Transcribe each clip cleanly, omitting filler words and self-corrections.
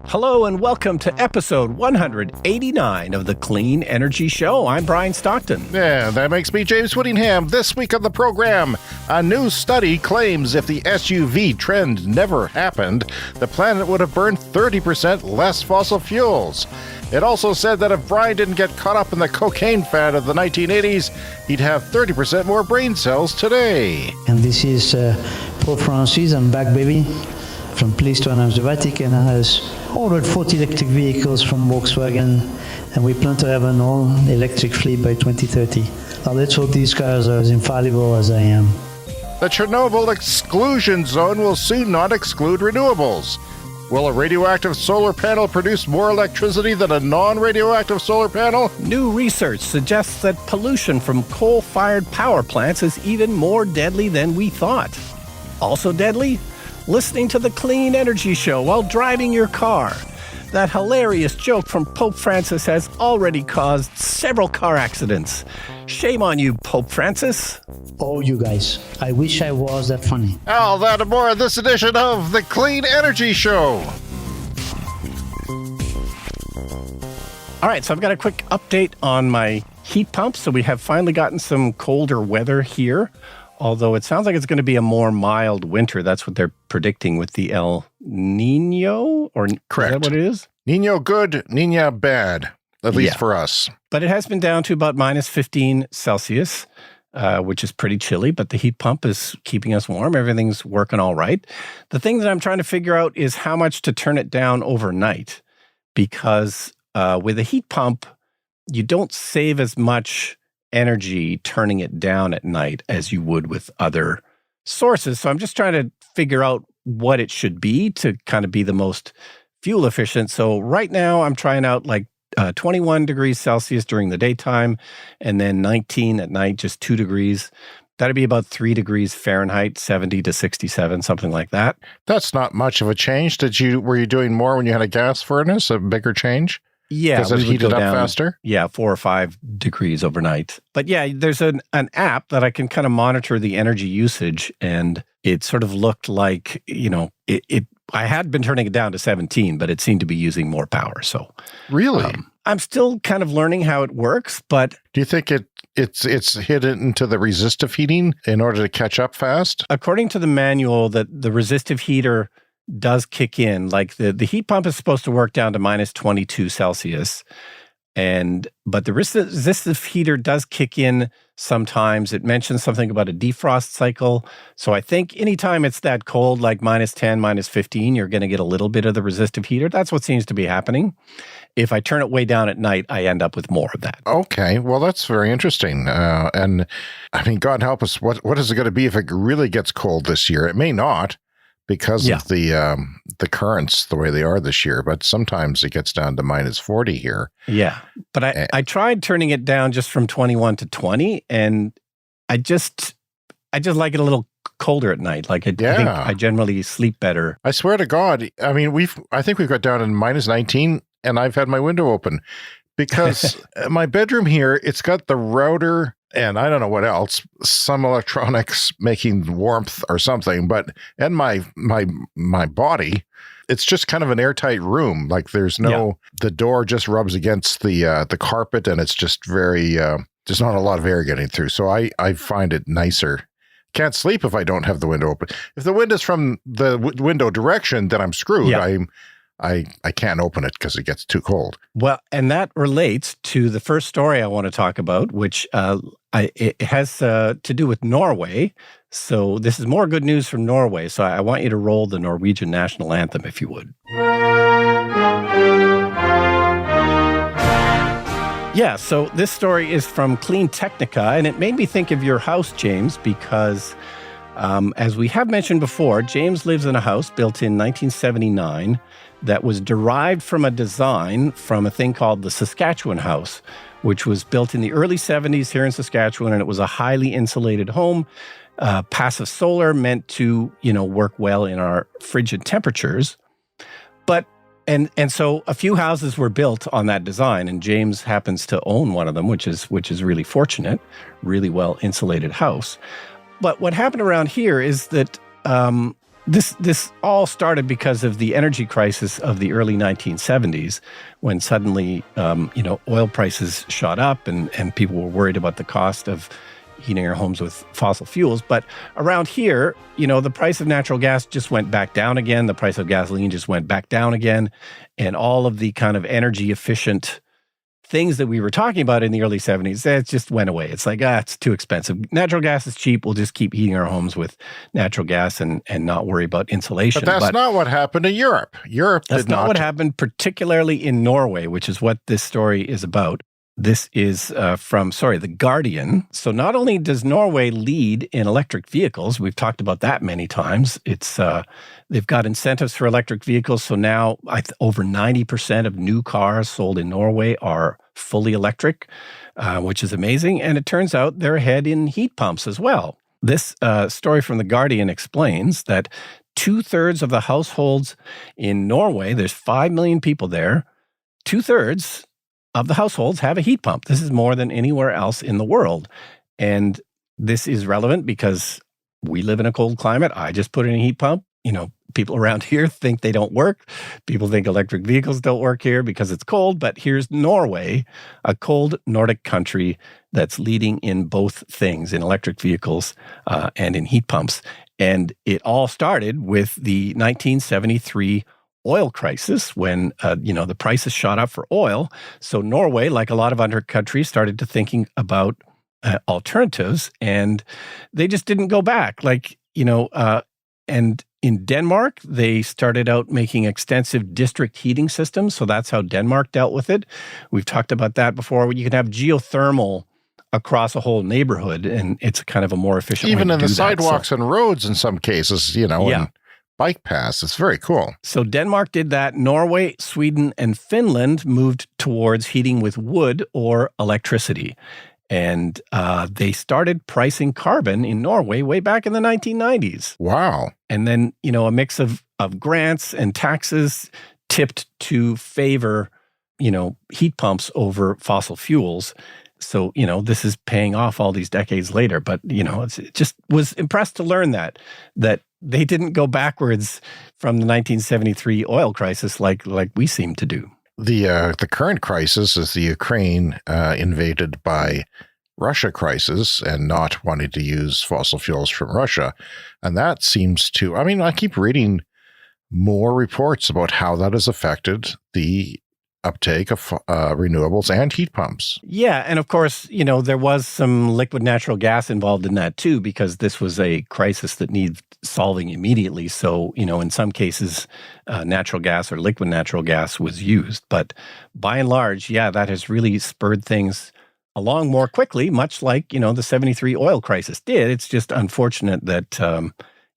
Hello and welcome to episode 189 of the Clean Energy Show. I'm Brian Stockton. Yeah, that makes me James Whittingham. This week on the program, a new study claims if the SUV trend never happened, the planet would have burned 30% less fossil fuels. It also said that if Brian didn't get caught up in the cocaine fad of the 1980s, he'd have 30% more brain cells today. And this is Pope Francis. I'm back, baby. From Police to announce the Vatican has ordered 40 electric vehicles from Volkswagen, and we plan to have an all-electric fleet by 2030. Now let's hope these cars are as infallible as I am. The Chernobyl exclusion zone will soon not exclude renewables. Will a radioactive solar panel produce more electricity than a non-radioactive solar panel? New research suggests that pollution from coal-fired power plants is even more deadly than we thought. Also deadly? Listening to the Clean Energy Show while driving your car. That hilarious joke from Pope Francis has already caused several car accidents. Shame on you, Pope Francis. Oh, you guys. I wish I was that funny. All that and more in this edition of the Clean Energy Show. All right, so I've got a quick update on my heat pump. So we have finally gotten some colder weather here. Although it sounds like it's going to be a more mild winter. That's what they're predicting with the El Nino, or correct. Is that what it is? Nino good, Nina bad, at least for us. But it has been down to about minus 15 Celsius, which is pretty chilly, but the heat pump is keeping us warm. Everything's working all right. The thing that I'm trying to figure out is how much to turn it down overnight, because with a heat pump, you don't save as much energy turning it down at night as you would with other sources. So I'm just trying to figure out what it should be to kind of be the most fuel efficient. So right now I'm trying out like 21 degrees Celsius during the daytime and then 19 at night, just 2 degrees. That'd be about 3 degrees Fahrenheit, 70 to 67, something like that. That's not much of a change. Were you doing more when you had a gas furnace, a bigger change? Yeah. Does it heat it up faster? Yeah, 4 or 5 degrees overnight. But yeah, there's an app that I can kind of monitor the energy usage, and it sort of looked like, I had been turning it down to 17, but it seemed to be using more power. So really? I'm still kind of learning how it works, but do you think it's hit into the resistive heating in order to catch up fast? According to the manual, that the resistive heater does kick in. Like the heat pump is supposed to work down to minus 22 Celsius. But the resistive heater does kick in sometimes. It mentions something about a defrost cycle. So I think anytime it's that cold, like minus 10, minus 15, you're going to get a little bit of the resistive heater. That's what seems to be happening. If I turn it way down at night, I end up with more of that. Okay. Well, that's very interesting. And I mean, God help us. What is it going to be if it really gets cold this year? It may not, because of the currents the way they are this year, but sometimes it gets down to minus 40 here. Yeah, but I tried turning it down just from 21 to 20, and I just like it a little colder at night. Like I think I generally sleep better. I swear to God, I mean I think we've got down in minus 19, and I've had my window open because my bedroom here, it's got the router. And I don't know what else, some electronics making warmth or something, and my body, it's just kind of an airtight room. Like there's the door just rubs against the carpet, and it's just very, there's not a lot of air getting through. So I find it nicer. Can't sleep if I don't have the window open. If the wind is from the window direction, then I'm screwed. Yeah. I can't open it because it gets too cold. Well, and that relates to the first story I want to talk about, which it has to do with Norway. So this is more good news from Norway. So I want you to roll the Norwegian national anthem, if you would. Yeah, so this story is from Clean Technica, and it made me think of your house, James, because as we have mentioned before, James lives in a house built in 1979 that was derived from a design from a thing called the Saskatchewan House, which was built in the early 70s here in Saskatchewan, and it was a highly insulated home. Passive solar meant to, work well in our frigid temperatures. But and so a few houses were built on that design, and James happens to own one of them, which is really fortunate, really well insulated house. But what happened around here is that This all started because of the energy crisis of the early 1970s, when suddenly, oil prices shot up and people were worried about the cost of heating our homes with fossil fuels. But around here, the price of natural gas just went back down again. The price of gasoline just went back down again. And all of the kind of energy efficient things that we were talking about in the early 70s, that just went away. It's like, it's too expensive. Natural gas is cheap. We'll just keep heating our homes with natural gas and not worry about insulation. But that's not what happened in Europe. That's not what happened, particularly in Norway, which is what this story is about. This is from The Guardian. So not only does Norway lead in electric vehicles, we've talked about that many times. It's they've got incentives for electric vehicles. So now over 90% of new cars sold in Norway are fully electric, which is amazing. And it turns out they're ahead in heat pumps as well. This story from The Guardian explains that 2/3 of the households in Norway, there's 5 million people there, 2/3 of the households have a heat pump. This is more than anywhere else in the world. And this is relevant because we live in a cold climate. I just put in a heat pump. People around here think they don't work. People think electric vehicles don't work here because it's cold. But here's Norway, a cold Nordic country that's leading in both things, in electric vehicles and in heat pumps. And it all started with the 1973 oil crisis when, the prices shot up for oil. So Norway, like a lot of other countries, started to thinking about alternatives, and they just didn't go back. And in Denmark, they started out making extensive district heating systems. So that's how Denmark dealt with it. We've talked about that before. You can have geothermal across a whole neighborhood, and it's kind of a more efficient way to do that. Even in the sidewalks and roads in some cases, and bike paths. It's very cool. So Denmark did that. Norway, Sweden, and Finland moved towards heating with wood or electricity. And they started pricing carbon in Norway way back in the 1990s. Wow. And then, a mix of grants and taxes tipped to favor, heat pumps over fossil fuels. So, this is paying off all these decades later. But, it just was impressed to learn that they didn't go backwards from the 1973 oil crisis like we seem to do. The current crisis is the Ukraine invaded by Russia crisis and not wanting to use fossil fuels from Russia. And that seems to, I keep reading more reports about how that has affected the uptake of renewables and heat pumps. Yeah. And of course, there was some liquid natural gas involved in that too, because this was a crisis that needs solving immediately. So, in some cases, natural gas or liquid natural gas was used. But by and large, that has really spurred things along more quickly, much like, the 73 oil crisis did. It's just unfortunate that,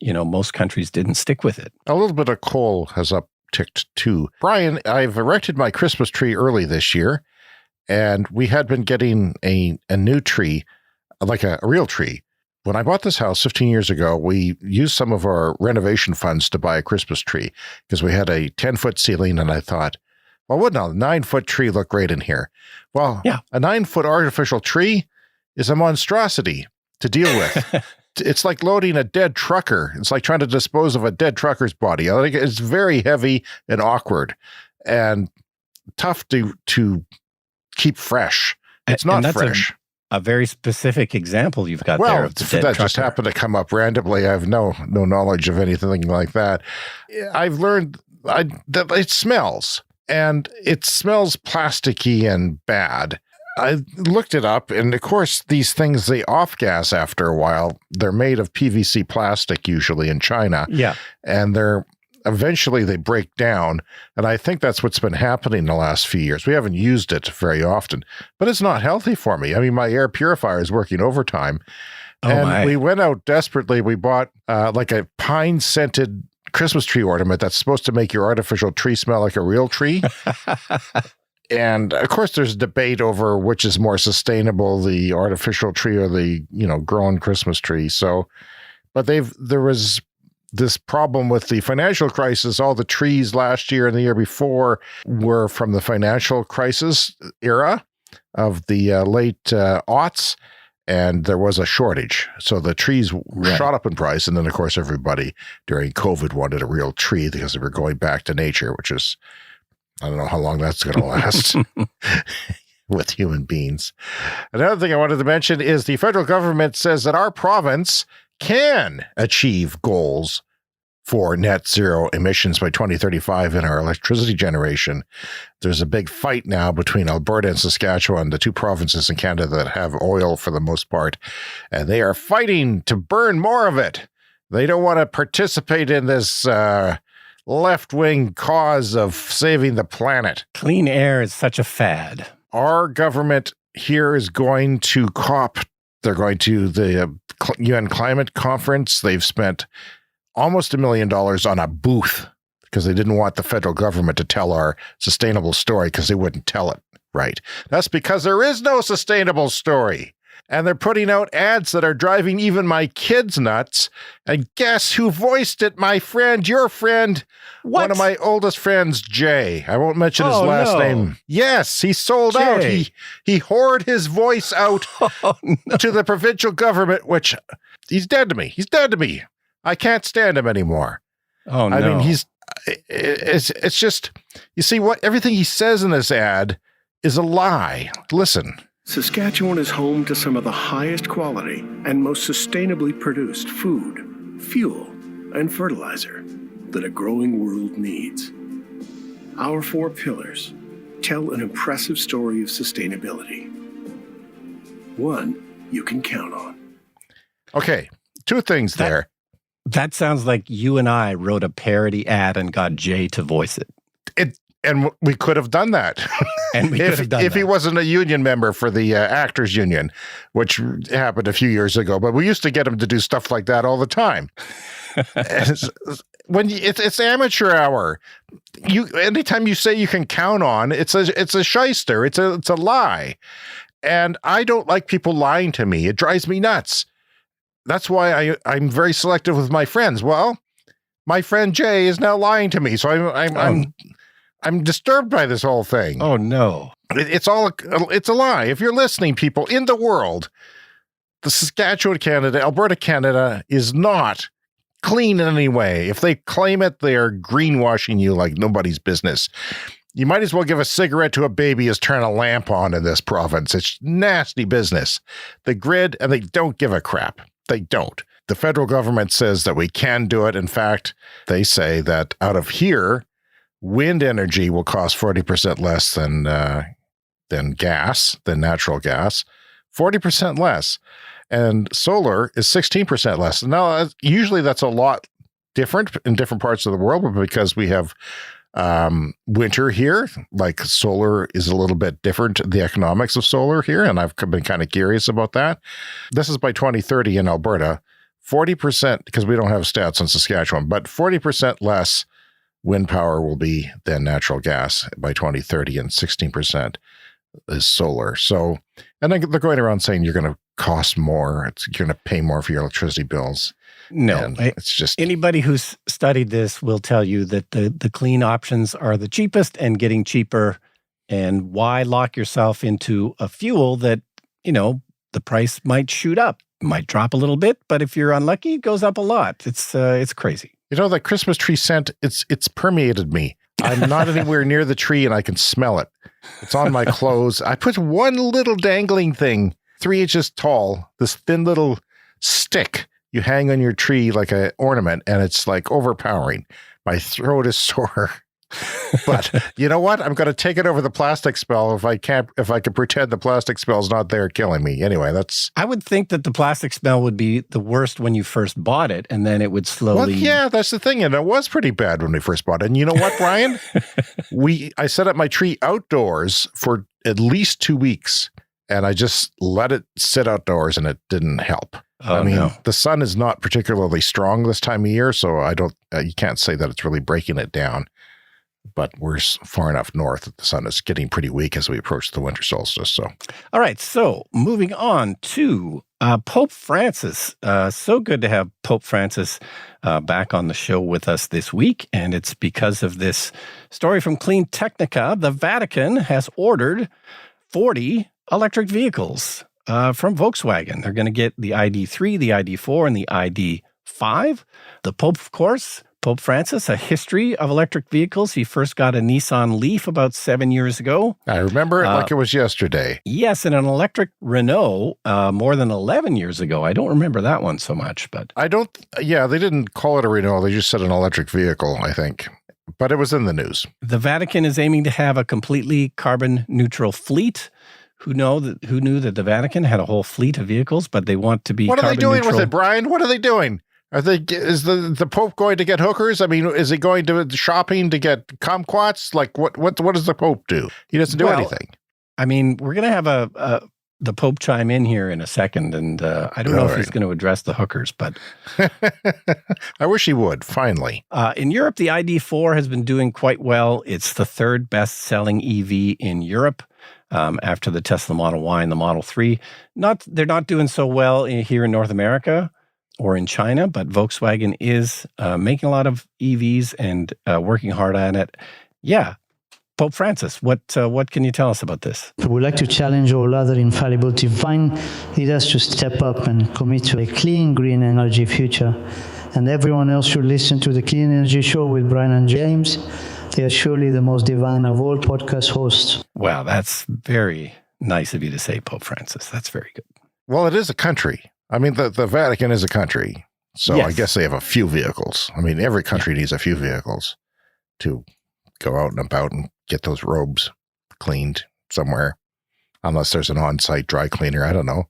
most countries didn't stick with it. A little bit of coal has upticked too. Brian, I've erected my Christmas tree early this year, and we had been getting a new tree, like a real tree. When I bought this house 15 years ago, we used some of our renovation funds to buy a Christmas tree because we had a 10-foot ceiling, and I thought, well, wouldn't a 9-foot tree look great in here? Well, a 9-foot artificial tree is a monstrosity to deal with. It's like loading a dead trucker. It's like trying to dispose of a dead trucker's body. I think it's very heavy and awkward and tough to keep fresh. It's not fresh. A very specific example you've got there of the dead that trucker. Just happened to come up randomly. I have no knowledge of anything like that. I've learned that it smells, and it smells plasticky and bad. I looked it up, and of course, these things, they off-gas after a while. They're made of PVC plastic, usually in China. Yeah. And eventually they break down, and I think that's what's been happening the last few years. We haven't used it very often, but it's not healthy for me. My air purifier is working overtime, we went out desperately. We bought like a pine-scented Christmas tree ornament that's supposed to make your artificial tree smell like a real tree. And of course, there's debate over which is more sustainable, the artificial tree or the, grown Christmas tree. So, but there was this problem with the financial crisis. All the trees last year and the year before were from the financial crisis era of the late aughts. and there was a shortage. So the trees shot up in price. And then, of course, everybody during COVID wanted a real tree because they were going back to nature, which is, I don't know how long that's going to last with human beings. Another thing I wanted to mention is the federal government says that our province can achieve goals for net zero emissions by 2035 in our electricity generation. There's a big fight now between Alberta and Saskatchewan, the two provinces in Canada that have oil for the most part, and they are fighting to burn more of it. They don't want to participate in this left-wing cause of saving the planet. Clean air is such a fad. Our government here is going to COP. They're going to the UN Climate Conference. They've spent almost $1 million on a booth because they didn't want the federal government to tell our sustainable story because they wouldn't tell it right. That's because there is no sustainable story. And they're putting out ads that are driving even my kids nuts. And guess who voiced it? My friend, your friend, one of my oldest friends, Jay. I won't mention his last name. Yes, he sold out. He whored his voice out to the provincial government, which he's dead to me. He's dead to me. I can't stand him anymore. Oh, no. I mean, it's just, you see what, everything he says in this ad is a lie. Listen. Saskatchewan is home to some of the highest quality and most sustainably produced food, fuel, and fertilizer that a growing world needs. Our 4 pillars tell an impressive story of sustainability. One you can count on. Okay, 2 things there. That sounds like you and I wrote a parody ad and got Jay to voice it. And we could have done that. And we could have done if he wasn't a union member for the Actors Union, which happened a few years ago. But we used to get him to do stuff like that all the time. It's amateur hour. Anytime you say you can count on, it's a shyster. It's a lie. And I don't like people lying to me. It drives me nuts. That's why I'm very selective with my friends. Well, my friend Jay is now lying to me, so I'm disturbed by this whole thing. Oh no! It's a lie. If you're listening, people in the world, the Saskatchewan, Canada, Alberta, Canada is not clean in any way. If they claim it, they are greenwashing you like nobody's business. You might as well give a cigarette to a baby as turn a lamp on in this province. It's nasty business. The grid, and they don't give a crap. They don't. The federal government says that we can do it. In fact, they say that out of here, wind energy will cost 40% less than natural gas, 40% less. And solar is 16% less. Now, usually that's a lot different in different parts of the world, but because we have winter here, like solar is a little bit different, the economics of solar here, and I've been kind of curious about that. This is by 2030 in Alberta, 40%, because we don't have stats on Saskatchewan, but 40% less wind power will be than natural gas by 2030, and 16% is solar. So, and then they're going around saying you're going to cost more, you're going to pay more for your electricity bills. No, it's just anybody who's studied this will tell you that the clean options are the cheapest and getting cheaper. And why lock yourself into a fuel that, the price might shoot up, might drop a little bit, but if you're unlucky, it goes up a lot. It's crazy. That Christmas tree scent, it's permeated me. I'm not anywhere near the tree and I can smell it. It's on my clothes. I put one little dangling thing, 3 inches tall, this thin little stick you hang on your tree like an ornament, and it's like overpowering. My throat is sore. But you know what? I'm going to take it over the plastic smell if I can pretend the plastic smell's not there killing me. Anyway, I would think that the plastic smell would be the worst when you first bought it, and then it would slowly. Well, yeah, that's the thing. And it was pretty bad when we first bought it. And you know what, Brian? I set up my tree outdoors for at least 2 weeks, and I just let it sit outdoors, and it didn't help. Oh, no. The sun is not particularly strong this time of year, so you can't say that it's really breaking it down. But we're far enough north that the sun is getting pretty weak as we approach the winter solstice. So, all right. So moving on to Pope Francis. So good to have Pope Francis back on the show with us this week. And it's because of this story from Clean Technica. The Vatican has ordered 40 electric vehicles. from Volkswagen. They're going to get the ID3, the ID4, and the ID5. The Pope, of course, Pope Francis, a history of electric vehicles. He first got a Nissan Leaf about 7 years ago. I remember it like it was yesterday. Yes, and an electric Renault more than 11 years ago. I don't remember that one so much, but they didn't call it a Renault. They just said an electric vehicle, I think. But it was in the news. The Vatican is aiming to have a completely carbon neutral fleet. Who knew that the Vatican had a whole fleet of vehicles, but they want to be What are they doing neutral. with it, Brian? What are they doing? Is the Pope going to get hookers? I mean, is he going to shopping to get kumquats? Like what does the Pope do? He doesn't do anything. I mean, we're going to have the Pope chime in here in a second, and I don't know if he's going to address the hookers, but I wish he would, finally. In Europe, the ID4 has been doing quite well. It's the third best-selling EV in Europe after the Tesla Model Y and the Model 3. They're not doing so well here in North America or in China, but Volkswagen is making a lot of EVs and working hard on it. Yeah. Pope Francis, what can you tell us about this? We would like to challenge all other infallible divine leaders to step up and commit to a clean, green energy future. And everyone else should listen to the Clean Energy Show with Brian and James. They are surely the most divine of all podcast hosts. Wow, that's very nice of you to say, Pope Francis. That's very good. Well, it is a country. I mean, the Vatican is a country. So Yes. I guess they have a few vehicles. I mean, every country needs a few vehicles to go out and about and get those robes cleaned somewhere, unless there's an on-site dry cleaner. I don't know.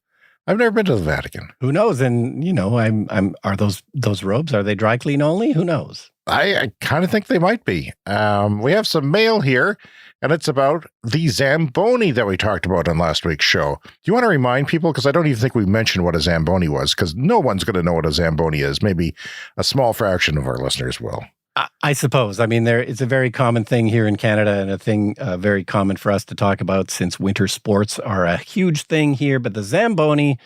I've never been to the Vatican. Who knows? And are those robes, are they dry clean only? Who knows? I kind of think they might be. We have some mail here, and it's about the Zamboni that we talked about on last week's show. Do you want to remind people? Because I don't even think we mentioned what a Zamboni was, because no one's going to know what a Zamboni is. Maybe a small fraction of our listeners will. I suppose. I mean, it's a very common thing here in Canada, and a thing very common for us to talk about since winter sports are a huge thing here. But the Zamboni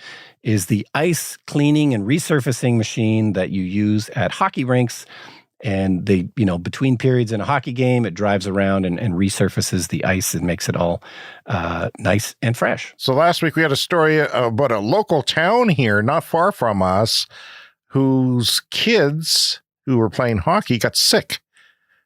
is the ice cleaning and resurfacing machine that you use at hockey rinks. And between periods in a hockey game, it drives around and resurfaces the ice and makes it all nice and fresh. So last week we had a story about a local town here, not far from us, whose kids who were playing hockey got sick.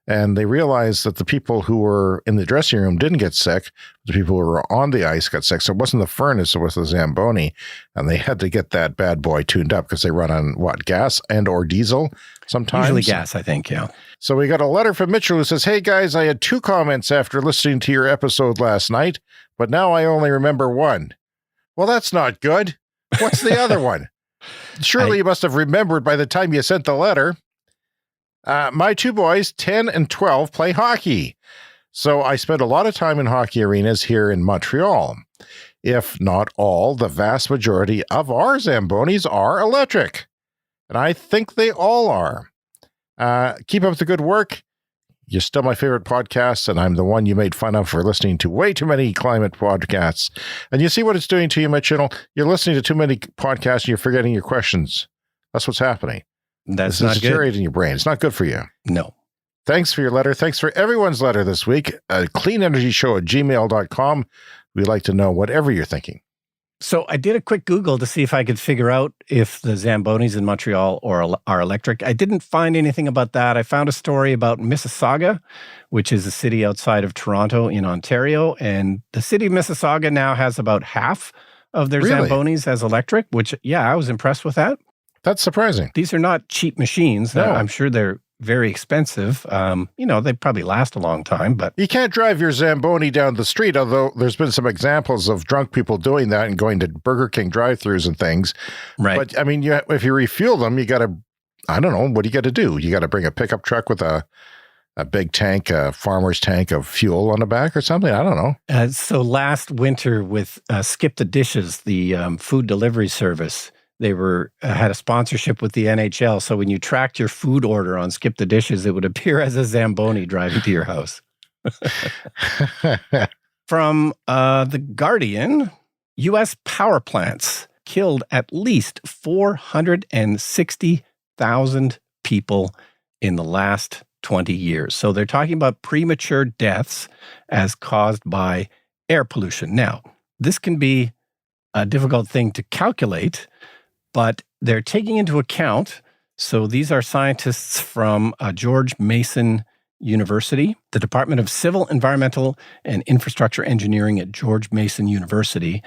And they realized that the people who were in the dressing room didn't get sick. The people who were on the ice got sick. So it wasn't the furnace, it was the Zamboni. And they had to get that bad boy tuned up because they run on, gas and or diesel sometimes? Usually gas, I think, yeah. So we got a letter from Mitchell who says, "Hey guys, I had 2 comments after listening to your episode last night, but now I only remember one." Well, that's not good. What's the other one? Surely you must have remembered by the time you sent the letter. My 2 boys, 10 and 12, play hockey. So I spend a lot of time in hockey arenas here in Montreal. If not all, the vast majority of our Zambonis are electric. And I think they all are. Keep up the good work. You're still my favorite podcast, and I'm the one you made fun of for listening to way too many climate podcasts. And you see what it's doing to you, Mitchell? You're listening to too many podcasts and you're forgetting your questions. That's what's happening. That's This not is good. deteriorating your brain. It's not good for you. No. Thanks for your letter. Thanks for everyone's letter this week. cleanenergyshow@gmail.com. We'd like to know whatever you're thinking. So I did a quick Google to see if I could figure out if the Zambonis in Montreal are electric. I didn't find anything about that. I found a story about Mississauga, which is a city outside of Toronto in Ontario. And the city of Mississauga now has about half of their Really? Zambonis as electric, which, yeah, I was impressed with that. That's surprising. These are not cheap machines. No. I'm sure they're very expensive. They probably last a long time, but You can't drive your Zamboni down the street, although there's been some examples of drunk people doing that and going to Burger King drive-thrus and things. right. But, I mean, if you refuel them, you got to, I don't know, what do you got to do? You got to bring a pickup truck with a big tank, a farmer's tank of fuel on the back or something? I don't know. So last winter with Skip the Dishes, the food delivery service, they had a sponsorship with the NHL. So when you tracked your food order on Skip the Dishes, it would appear as a Zamboni driving to your house. From The Guardian, U.S. power plants killed at least 460,000 people in the last 20 years. So they're talking about premature deaths as caused by air pollution. Now, this can be a difficult thing to calculate, but they're taking into account. So these are scientists from George Mason University, the Department of Civil, Environmental, and Infrastructure Engineering at George Mason University.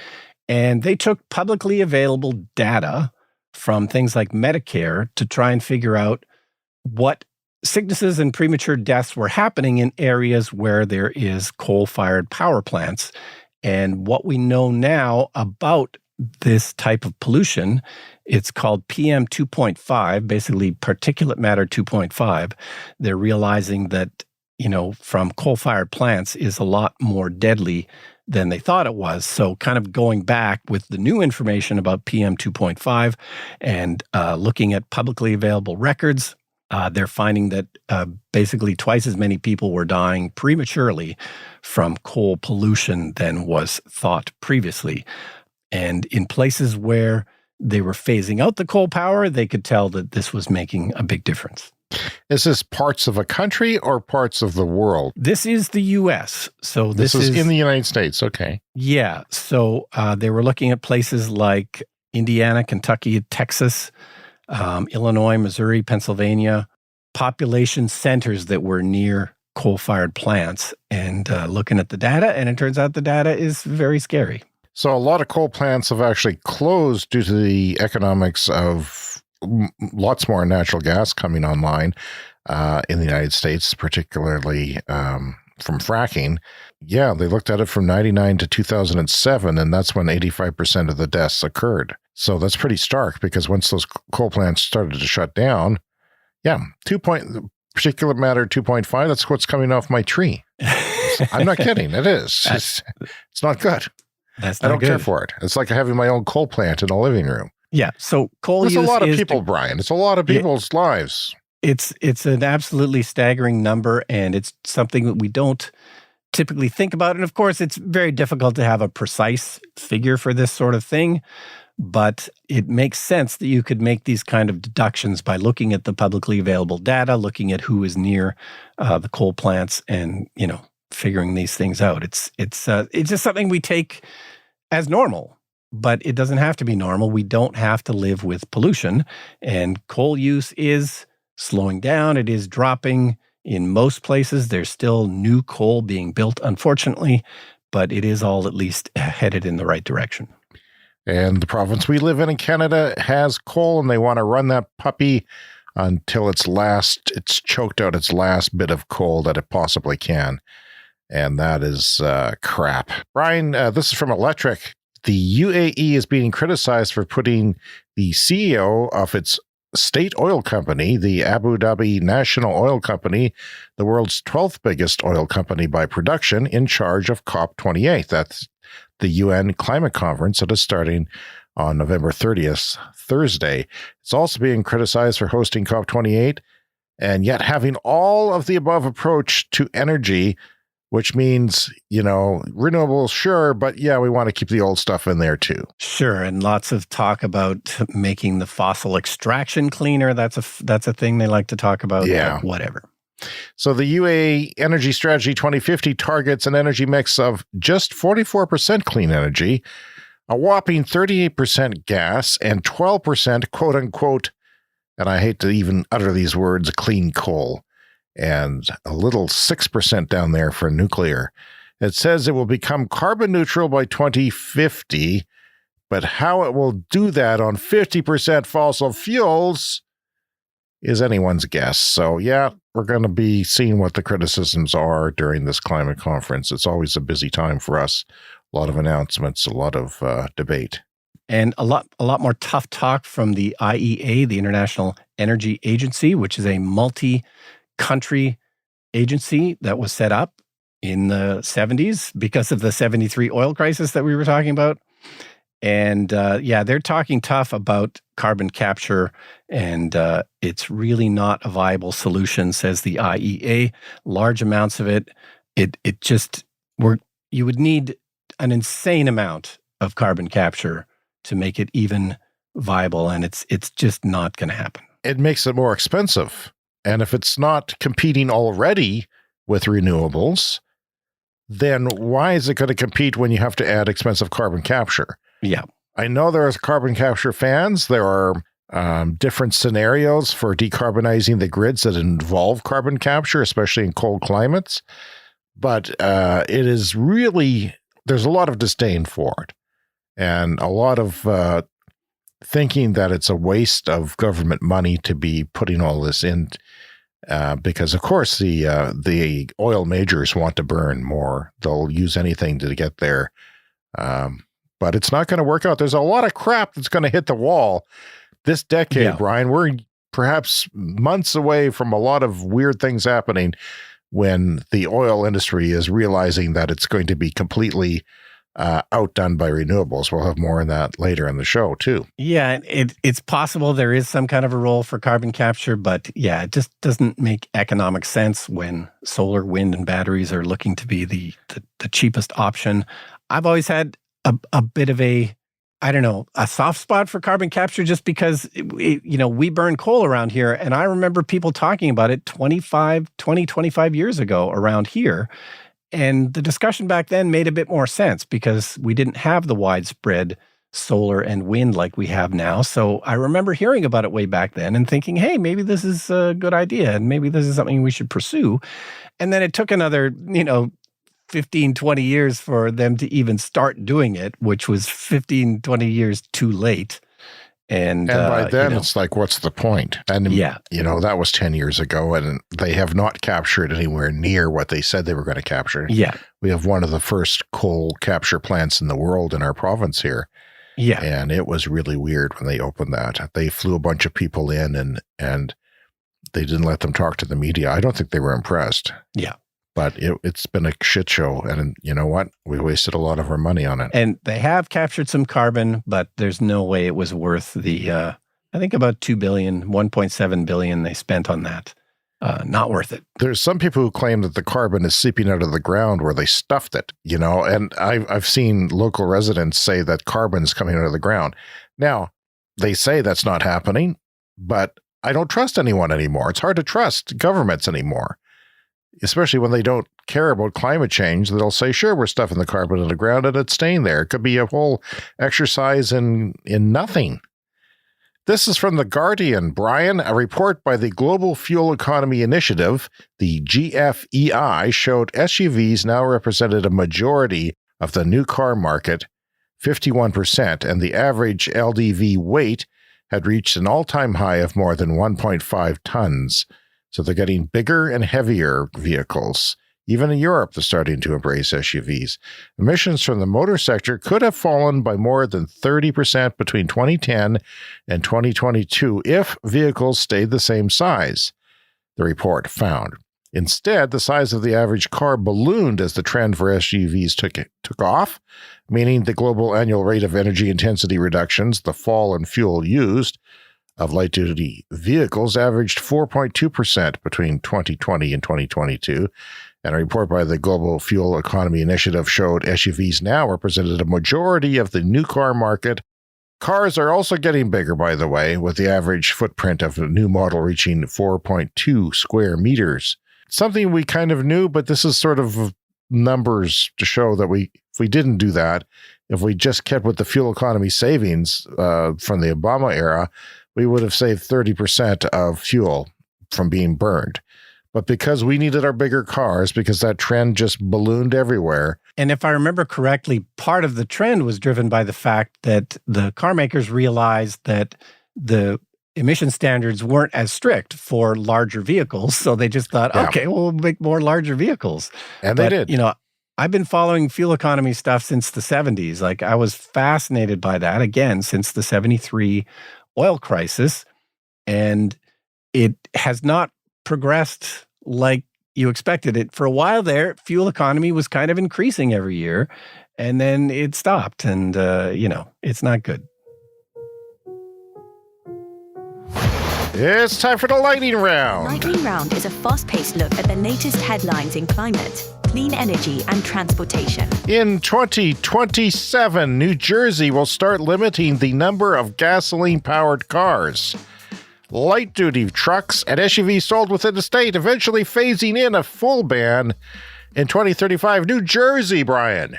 And they took publicly available data from things like Medicare to try and figure out what sicknesses and premature deaths were happening in areas where there is coal-fired power plants. And what we know now about this type of pollution, it's called PM 2.5, basically particulate matter 2.5. They're realizing that, from coal-fired plants is a lot more deadly than they thought it was. So kind of going back with the new information about PM 2.5 and looking at publicly available records, they're finding that basically twice as many people were dying prematurely from coal pollution than was thought previously. And in places where they were phasing out the coal power, they could tell that this was making a big difference. Is this parts of a country or parts of the world? This is the U.S. So this is in the United States. Okay. Yeah. So they were looking at places like Indiana, Kentucky, Texas, Illinois, Missouri, Pennsylvania, population centers that were near coal-fired plants, and looking at the data. And it turns out the data is very scary. So a lot of coal plants have actually closed due to the economics of lots more natural gas coming online in the United States, particularly from fracking. Yeah, they looked at it from 99 to 2007, and that's when 85% of the deaths occurred. So that's pretty stark, because once those coal plants started to shut down, particulate matter 2.5, that's what's coming off my tree. I'm not kidding. It is. It's not good. That's I not don't good. care for it. It's like having my own coal plant in a living room. Yeah. So coal There's use a lot of is people, Brian. It's a lot of people's lives. It's an absolutely staggering number, and it's something that we don't typically think about. And of course, it's very difficult to have a precise figure for this sort of thing, but it makes sense that you could make these kind of deductions by looking at the publicly available data, looking at who is near the coal plants, and figuring these things out. It's just something we take as normal, but it doesn't have to be normal. We don't have to live with pollution, and coal use is slowing down. It is dropping in most places. There's still new coal being built, unfortunately, but it is all at least headed in the right direction. And the province we live in Canada has coal, and they want to run that puppy until it's choked out its last bit of coal that it possibly can. And that is crap. Brian, this is from Electric. The UAE is being criticized for putting the CEO of its state oil company, the Abu Dhabi National Oil Company, the world's 12th biggest oil company by production, in charge of COP28. That's the UN climate conference that is starting on November 30th, Thursday. It's also being criticized for hosting COP28 and yet having all of the above approach to energy, which means, renewables, sure, but we want to keep the old stuff in there too. Sure, and lots of talk about making the fossil extraction cleaner. That's a thing they like to talk about. Yeah. Whatever. So the UAE Energy Strategy 2050 targets an energy mix of just 44% clean energy, a whopping 38% gas, and 12% quote unquote, and I hate to even utter these words, clean coal, and a little 6% down there for nuclear. It says it will become carbon neutral by 2050, but how it will do that on 50% fossil fuels is anyone's guess. So we're going to be seeing what the criticisms are during this climate conference. It's always a busy time for us. A lot of announcements, a lot of debate. And a lot more tough talk from the IEA, the International Energy Agency, which is a multi-country agency that was set up in the 70s because of the 73 oil crisis that we were talking about. And they're talking tough about carbon capture, and it's really not a viable solution, says the IEA. Large amounts of it, you would need an insane amount of carbon capture to make it even viable, and it's just not going to happen. It makes it more expensive. And if it's not competing already with renewables, then why is it going to compete when you have to add expensive carbon capture? Yeah. I know there's carbon capture fans. There are different scenarios for decarbonizing the grids that involve carbon capture, especially in cold climates. But it is really, there's a lot of disdain for it and a lot of thinking that it's a waste of government money to be putting all this in because, of course, the oil majors want to burn more. They'll use anything to get there. But it's not going to work out. There's a lot of crap that's going to hit the wall this decade, Brian. We're perhaps months away from a lot of weird things happening when the oil industry is realizing that it's going to be completely outdone by renewables. We'll have more on that later in the show, too. Yeah, it's possible there is some kind of a role for carbon capture, but yeah, it just doesn't make economic sense when solar, wind, and batteries are looking to be the cheapest option. I've always had a bit of a soft spot for carbon capture just because, we burn coal around here. And I remember people talking about it 25 years ago around here. And the discussion back then made a bit more sense because we didn't have the widespread solar and wind like we have now. So I remember hearing about it way back then and thinking, hey, maybe this is a good idea and maybe this is something we should pursue. And then it took another, 15, 20 years for them to even start doing it, which was 15, 20 years too late. And by then, it's like, what's the point? And, that was 10 years ago, and they have not captured anywhere near what they said they were going to capture. Yeah. We have one of the first coal capture plants in the world in our province here. Yeah. And it was really weird when they opened that. They flew a bunch of people in, and they didn't let them talk to the media. I don't think they were impressed. Yeah. But it's been a shit show, and you know what? We wasted a lot of our money on it. And they have captured some carbon, but there's no way it was worth the, I think about $2 billion, $1.7 billion they spent on that. Not worth it. There's some people who claim that the carbon is seeping out of the ground where they stuffed it, and I've seen local residents say that carbon's coming out of the ground. Now, they say that's not happening, but I don't trust anyone anymore. It's hard to trust governments anymore. Especially when they don't care about climate change, they'll say, sure, we're stuffing the carbon in the ground and it's staying there. It could be a whole exercise in nothing. This is from The Guardian, Brian. A report by the Global Fuel Economy Initiative, the GFEI, showed SUVs now represented a majority of the new car market, 51%, and the average LDV weight had reached an all-time high of more than 1.5 tons. So they're getting bigger and heavier vehicles. Even in Europe, they're starting to embrace SUVs. Emissions from the motor sector could have fallen by more than 30% between 2010 and 2022 if vehicles stayed the same size, the report found. Instead, the size of the average car ballooned as the trend for SUVs took off, meaning the global annual rate of energy intensity reductions, the fall in fuel used, of light-duty vehicles averaged 4.2% between 2020 and 2022, and a report by the Global Fuel Economy Initiative showed SUVs now represented a majority of the new car market. Cars are also getting bigger, by the way, with the average footprint of a new model reaching 4.2 square meters. Something we kind of knew, but this is sort of numbers to show that if we didn't do that, if we just kept with the fuel economy savings from the Obama era, we would have saved 30% of fuel from being burned. But because we needed our bigger cars, because that trend just ballooned everywhere. And if I remember correctly, part of the trend was driven by the fact that the car makers realized that the emission standards weren't as strict for larger vehicles. So they just thought, okay, we'll make more larger vehicles. And they did. I've been following fuel economy stuff since the 70s. Like, I was fascinated by that, again, since the 73 oil crisis, and it has not progressed like you expected it. For a while there, fuel economy was kind of increasing every year, and then it stopped, and, it's not good. It's time for the Lightning Round. Lightning Round is a fast-paced look at the latest headlines in climate, clean energy, and transportation. In 2027, New Jersey will start limiting the number of gasoline-powered cars. Light-duty trucks and SUVs sold within the state, eventually phasing in a full ban in 2035. New Jersey, Brian.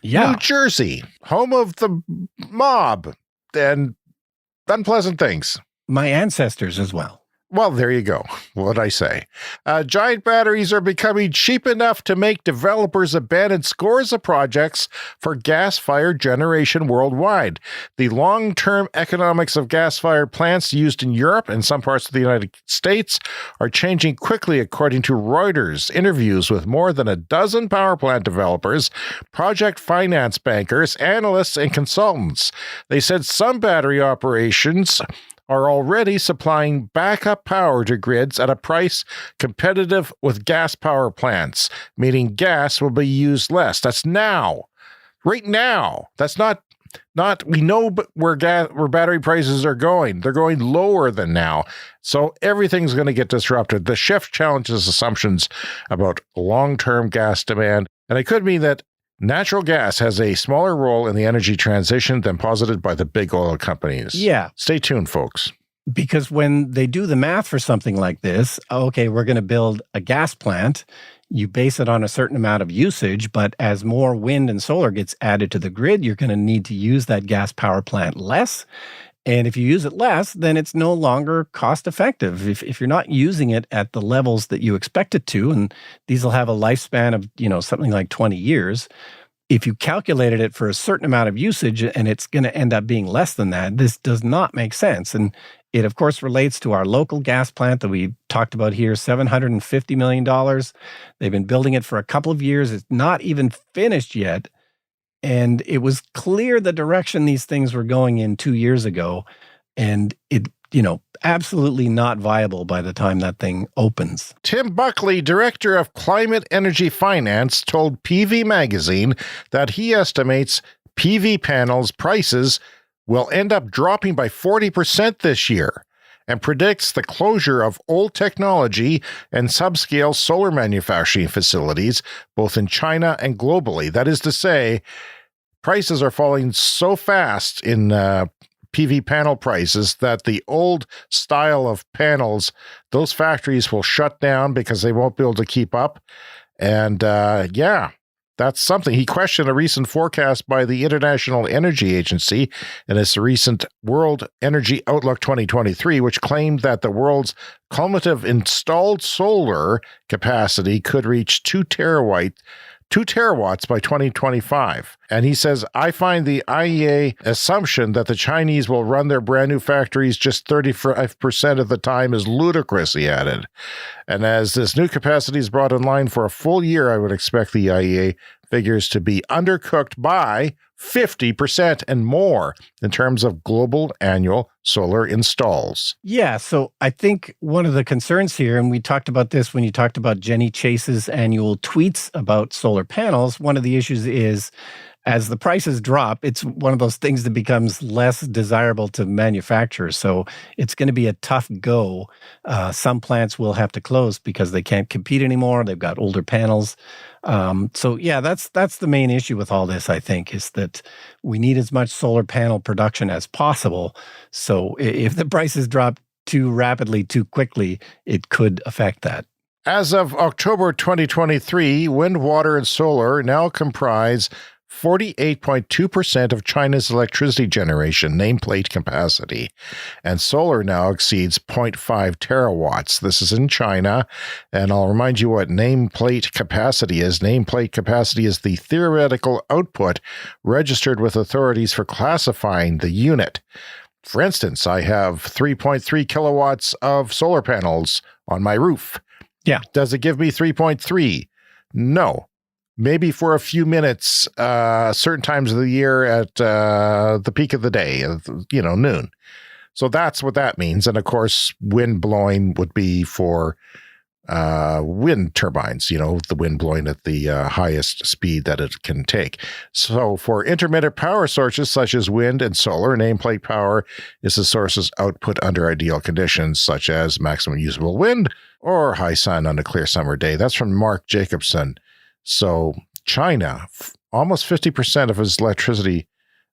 Yeah. New Jersey, home of the mob and unpleasant things. My ancestors as well. Well, there you go. What'd I say? Giant batteries are becoming cheap enough to make developers abandon scores of projects for gas-fired generation worldwide. The long-term economics of gas-fired plants used in Europe and some parts of the United States are changing quickly, according to Reuters. Interviews with more than a dozen power plant developers, project finance bankers, analysts, and consultants. They said some battery operations are already supplying backup power to grids at a price competitive with gas power plants, meaning gas will be used less. That's now. Right now. That's not we know where battery prices are going. They're going lower than now. So everything's going to get disrupted. The shift challenges assumptions about long-term gas demand, and it could mean that natural gas has a smaller role in the energy transition than posited by the big oil companies. Yeah. Stay tuned, folks. Because when they do the math for something like this, okay, we're going to build a gas plant. You base it on a certain amount of usage, but as more wind and solar gets added to the grid, you're going to need to use that gas power plant less. And if you use it less, then it's no longer cost effective. If you're not using it at the levels that you expect it to, and these will have a lifespan of, something like 20 years, if you calculated it for a certain amount of usage and it's going to end up being less than that, this does not make sense. And it, of course, relates to our local gas plant that we talked about here, $750 million. They've been building it for a couple of years. It's not even finished yet. And it was clear the direction these things were going in 2 years ago. And it, absolutely not viable by the time that thing opens. Tim Buckley, director of climate energy finance, told PV Magazine that he estimates PV panels prices will end up dropping by 40% this year and predicts the closure of old technology and subscale solar manufacturing facilities, both in China and globally. That is to say, prices are falling so fast in PV panel prices that the old style of panels, those factories will shut down because they won't be able to keep up. And that's something. He questioned a recent forecast by the International Energy Agency in its recent World Energy Outlook 2023, which claimed that the world's cumulative installed solar capacity could reach 2 terawatts by 2025. And he says, I find the IEA assumption that the Chinese will run their brand new factories just 35% of the time is ludicrous, he added. And as this new capacity is brought online for a full year, I would expect the IEA figures to be undercooked by 50% and more in terms of global annual solar installs. Yeah, so I think one of the concerns here, and we talked about this when you talked about Jenny Chase's annual tweets about solar panels, one of the issues is as the prices drop, it's one of those things that becomes less desirable to manufacture. So it's going to be a tough go. Some plants will have to close because they can't compete anymore. They've got older panels. That's the main issue with all this, I think, is that we need as much solar panel production as possible. So if the prices drop too rapidly, too quickly, it could affect that. As of October 2023, wind, water, and solar now comprise 48.2% of China's electricity generation nameplate capacity, and solar now exceeds 0.5 terawatts. This is in China, and I'll remind you what nameplate capacity is. Nameplate capacity is the theoretical output registered with authorities for classifying the unit. For instance, I have 3.3 kilowatts of solar panels on my roof. Yeah. Does it give me 3.3? No. Maybe for a few minutes, certain times of the year at the peak of the day, noon. So that's what that means. And of course, wind blowing would be for wind turbines, the wind blowing at the highest speed that it can take. So for intermittent power sources such as wind and solar, nameplate power is the source's output under ideal conditions, such as maximum usable wind or high sun on a clear summer day. That's from Mark Jacobson. So China, almost 50% of its electricity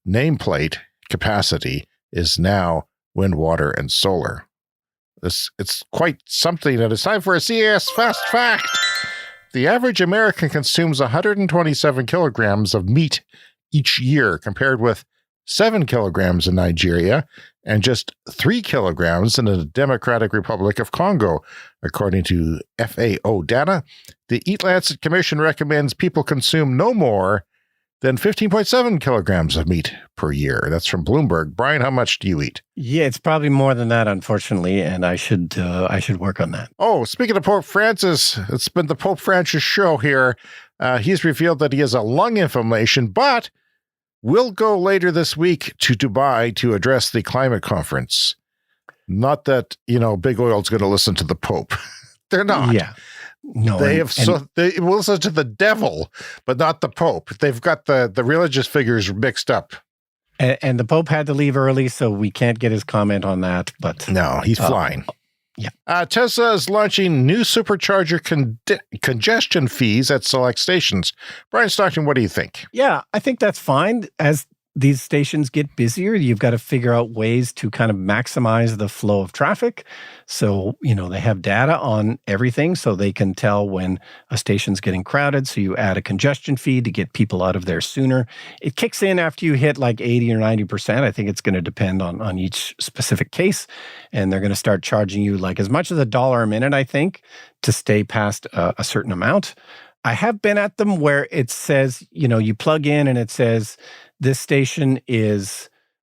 nameplate capacity is now wind, water, and solar. It's quite something, and it's time for a CES Fast Fact. The average American consumes 127 kilograms of meat each year, compared with 7 kilograms in Nigeria and just 3 kilograms in the Democratic Republic of Congo. According to FAO data, the Eat Lancet Commission recommends people consume no more than 15.7 kilograms of meat per year. That's from Bloomberg. Brian, how much do you eat? Yeah, it's probably more than that, unfortunately, and I should work on that. Oh, speaking of Pope Francis, it's been the Pope Francis show here. He's revealed that he has a lung inflammation, but will go later this week to Dubai to address the climate conference. Not that, big oil's going to listen to the Pope. They're not. Yeah. No, they will listen to the devil, but not the Pope. They've got the religious figures mixed up. And the Pope had to leave early, so we can't get his comment on that. But no, he's flying. Yeah. Tesla is launching new supercharger congestion fees at select stations. Brian Stockton, what do you think? Yeah, I think that's fine. As these stations get busier, you've got to figure out ways to kind of maximize the flow of traffic. So, they have data on everything, so they can tell when a station's getting crowded. So you add a congestion fee to get people out of there sooner. It kicks in after you hit like 80 or 90%. I think it's going to depend on each specific case. And they're going to start charging you like as much as $1 a minute, I think, to stay past a certain amount. I have been at them where it says, you plug in and it says, this station is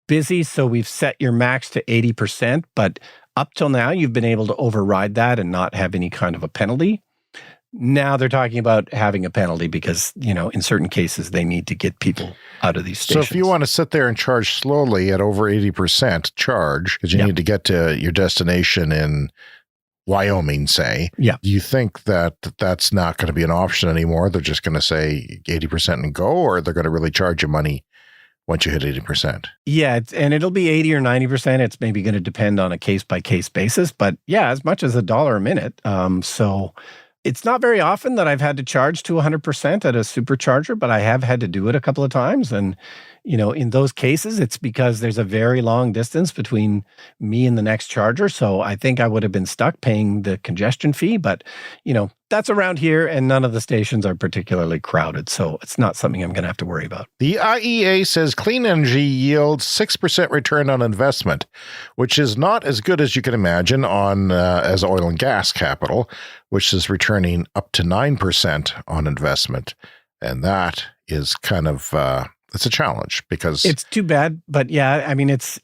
busy, so we've set your max to 80%, but up till now, you've been able to override that and not have any kind of a penalty. Now they're talking about having a penalty because, in certain cases, they need to get people out of these stations. So if you want to sit there and charge slowly at over 80% charge, because you need to get to your destination in Wyoming, say, do you think that that's not going to be an option anymore? They're just going to say 80% and go, or they're going to really charge you money once you hit 80%? Yeah, and it'll be 80 or 90%. It's maybe going to depend on a case-by-case basis. But yeah, as much as $1 a minute. So it's not very often that I've had to charge to 100% at a supercharger, but I have had to do it a couple of times. And, in those cases, it's because there's a very long distance between me and the next charger. So I think I would have been stuck paying the congestion fee. But, that's around here, and none of the stations are particularly crowded. So it's not something I'm going to have to worry about. The IEA says clean energy yields 6% return on investment, which is not as good as you can imagine as oil and gas capital, which is returning up to 9% on investment. And that is kind of... it's a challenge because it's too bad, but yeah, I mean, it's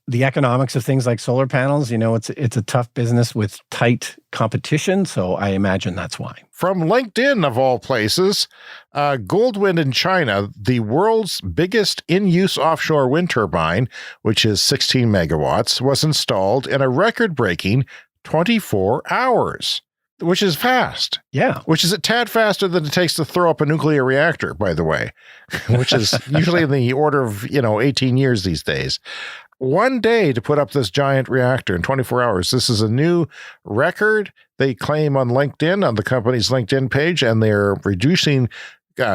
the economics of things like solar panels. It's a tough business with tight competition, so I imagine that's why. From LinkedIn, of all places, Goldwind in China, the world's biggest in-use offshore wind turbine, which is 16 megawatts, was installed in a record-breaking 24 hours. Which is fast. Yeah. Which is a tad faster than it takes to throw up a nuclear reactor, by the way, which is usually in the order of, 18 years these days. One day to put up this giant reactor in 24 hours. This is a new record they claim on LinkedIn, on the company's LinkedIn page, and they're reducing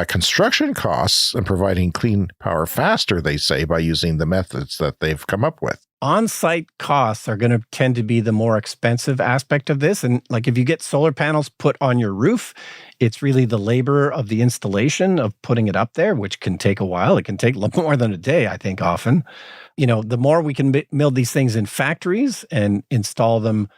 construction costs and providing clean power faster, they say, by using the methods that they've come up with. On-site costs are going to tend to be the more expensive aspect of this. And like if you get solar panels put on your roof, it's really the labor of the installation of putting it up there, which can take a while. It can take more than a day, I think, often. The more we can build these things in factories and install them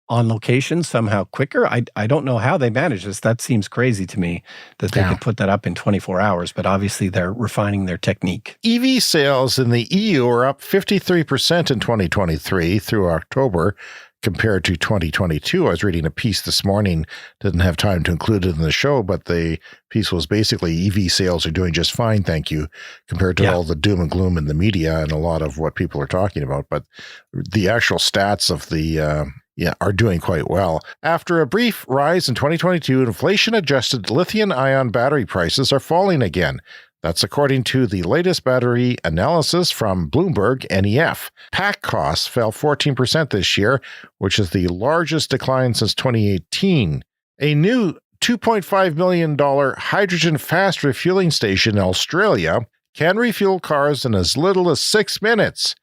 on location somehow quicker. I don't know how they manage this. That seems crazy to me that they could put that up in 24 hours, but obviously they're refining their technique. EV sales in the EU are up 53% in 2023 through October compared to 2022. I was reading a piece this morning, didn't have time to include it in the show, but the piece was basically EV sales are doing just fine, thank you, compared to all the doom and gloom in the media and a lot of what people are talking about. But the actual stats of the are doing quite well. After a brief rise in 2022, inflation-adjusted lithium-ion battery prices are falling again. That's according to the latest battery analysis from Bloomberg NEF. Pack costs fell 14% this year, which is the largest decline since 2018. A new $2.5 million hydrogen fast refueling station in Australia can refuel cars in as little as 6 minutes,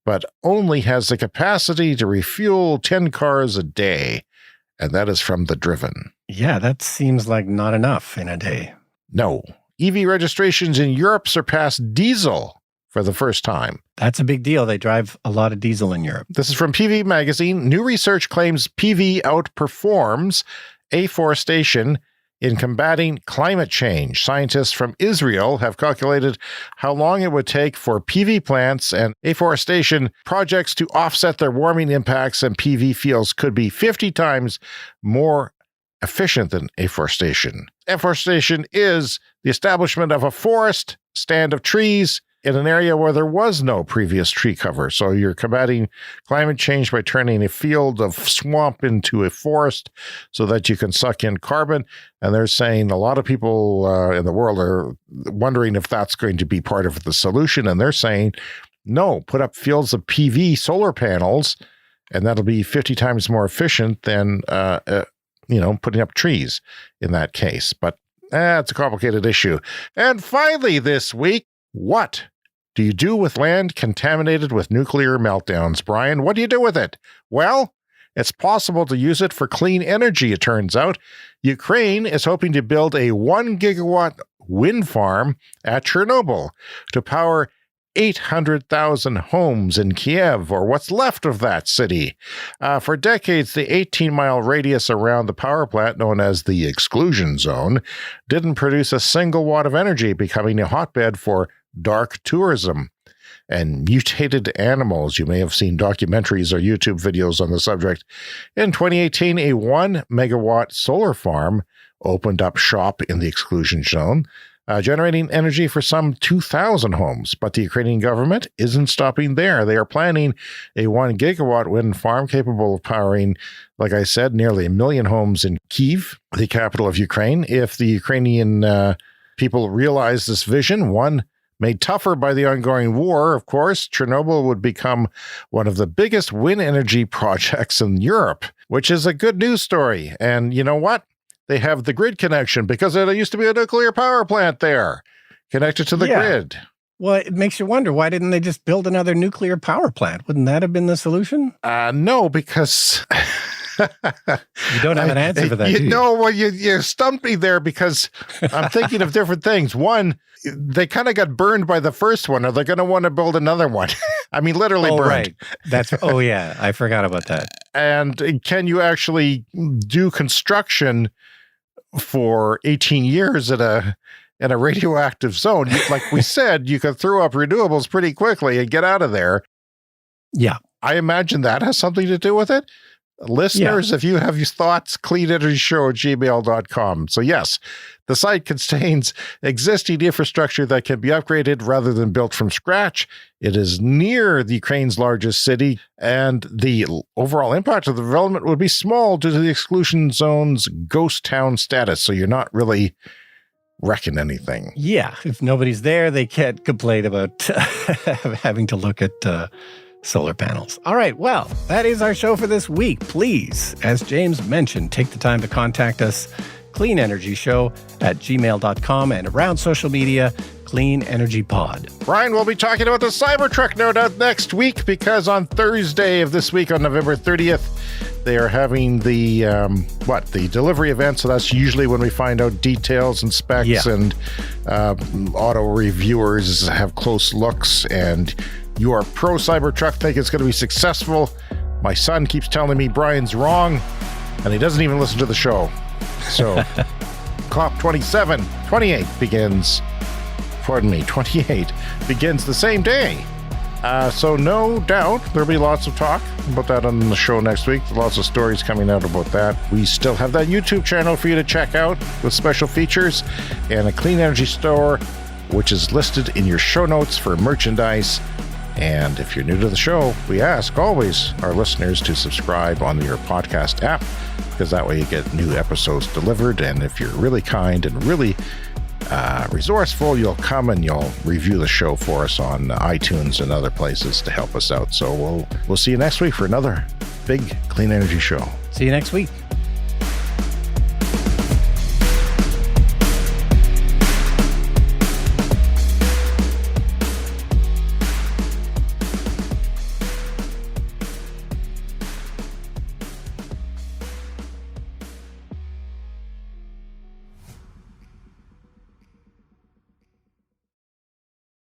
but only has the capacity to refuel 10 cars a day. and that is from The Driven. Yeah, that seems like not enough in a day. No. EV registrations in Europe surpass diesel for the first time. That's a big deal. They drive a lot of diesel in Europe. This is from PV Magazine. New research claims PV outperforms afforestation in combating climate change. Scientists from Israel have calculated how long it would take for PV plants and afforestation projects to offset their warming impacts, and PV fields could be 50 times more efficient than afforestation. Afforestation is the establishment of a forest stand of trees in an area where there was no previous tree cover. So you're combating climate change by turning a field of swamp into a forest so that you can suck in carbon. And they're saying a lot of people in the world are wondering if that's going to be part of the solution. And they're saying, no, put up fields of PV solar panels, and that'll be 50 times more efficient than putting up trees in that case. But it's a complicated issue. And finally this week, what do you do with land contaminated with nuclear meltdowns? Brian, what do you do with it? Well, it's possible to use it for clean energy, it turns out. Ukraine is hoping to build a 1 gigawatt wind farm at Chernobyl to power 800,000 homes in Kiev, or what's left of that city. For decades, the 18-mile radius around the power plant, known as the Exclusion zone, didn't produce a single watt of energy, becoming a hotbed for dark tourism and mutated animals. You may have seen documentaries or YouTube videos on the subject. In 2018, a 1 megawatt solar farm opened up shop in the Exclusion zone, generating energy for some 2,000 homes. But the Ukrainian government isn't stopping there. They are planning a 1 gigawatt wind farm capable of powering, like I said, nearly 1 million homes in Kyiv, the capital of Ukraine. If the Ukrainian people realize this vision, one made tougher by the ongoing war, of course, Chernobyl would become one of the biggest wind energy projects in Europe, which is a good news story. And you know what? They have the grid connection because there used to be a nuclear power plant there connected to the grid. Well, it makes you wonder, why didn't they just build another nuclear power plant? Wouldn't that have been the solution? No, because... You don't have an answer for that, do you? No, well, you stumped me there because I'm thinking of different things. One, they kind of got burned by the first one. Are they going to want to build another one? I mean, literally burned. Right. Yeah, I forgot about that. And can you actually do construction for 18 years in a radioactive zone? Like we said, you could throw up renewables pretty quickly and get out of there. Yeah. I imagine that has something to do with it. Listeners, if you have your thoughts, cleanenergyshow@gmail.com. So yes, the site contains existing infrastructure that can be upgraded rather than built from scratch. It is near the Ukraine's largest city, and the overall impact of the development would be small due to the exclusion zone's ghost town status. So you're not really wrecking anything. Yeah, if nobody's there, they can't complain about having to look at solar panels. All right, well, that is our show for this week. Please, as James mentioned, take the time to contact us, cleanenergyshow@gmail.com, and around social media, Clean Energy Pod. Brian, we'll be talking about the Cybertruck, no doubt, next week, because on Thursday of this week, on November 30th, they are having the delivery event. So that's usually when we find out details and specs, and auto reviewers have close looks, and you are pro Cybertruck, think it's going to be successful. My son keeps telling me Brian's wrong, and he doesn't even listen to the show. So COP28 begins the same day. So no doubt there'll be lots of talk about that on the show next week. Lots of stories coming out about that. We still have that YouTube channel for you to check out with special features and a clean energy store, which is listed in your show notes for merchandise. And if you're new to the show, we ask always our listeners to subscribe on your podcast app, because that way you get new episodes delivered. And if you're really kind and really resourceful, you'll come and you'll review the show for us on iTunes and other places to help us out. So we'll see you next week for another big Clean Energy Show. See you next week.